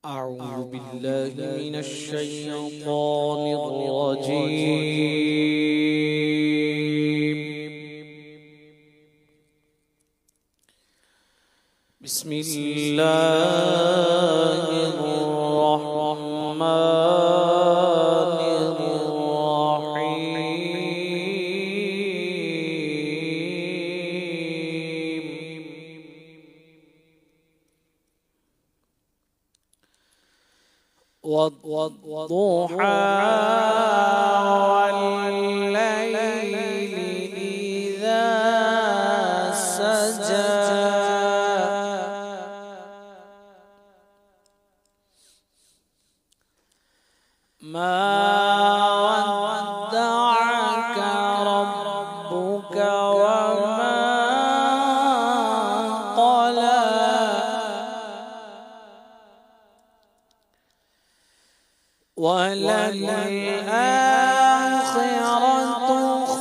أعوذ بالله من الشيطان الرجيم. بسم الله الرحمن الرحيم. والضحى والليل إذا سجى ما ودعك ربك وما قلى وللآخرة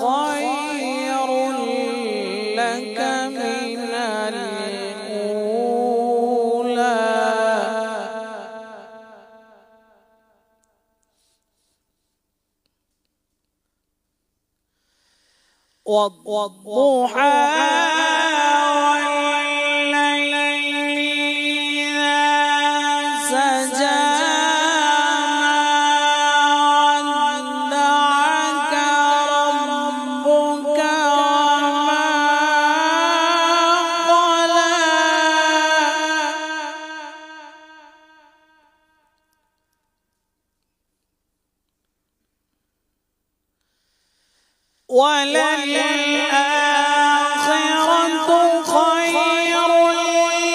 خير لك من الأولى والضحى والليل إذا سجى وللآخرة خير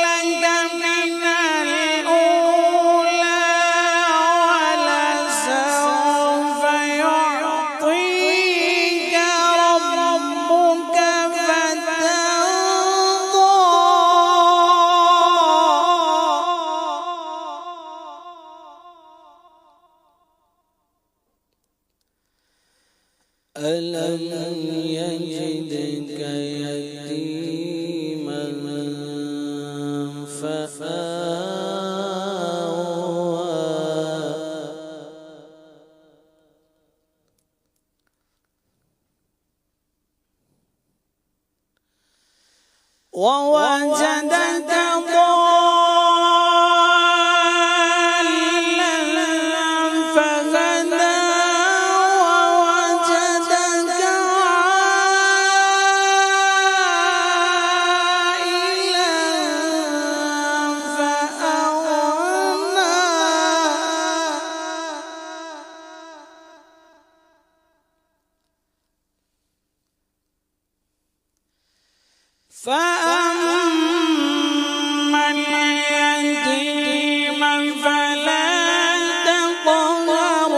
لك من الأولى ولسوف يعطيك ربك فترضى ألم يجدك يتيما فآوى ووجدك فأما اليتيم فلا تقهر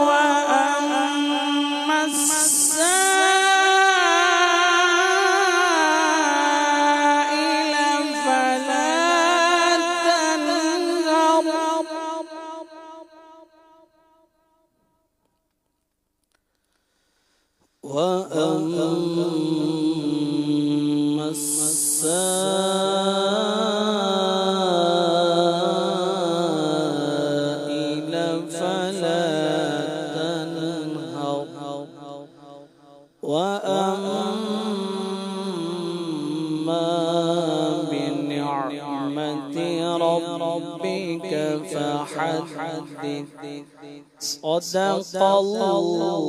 وأما السائل فلا تنهر وأما السائل فلا تنهر وأما بنعمة ربك فحدث. صدق الله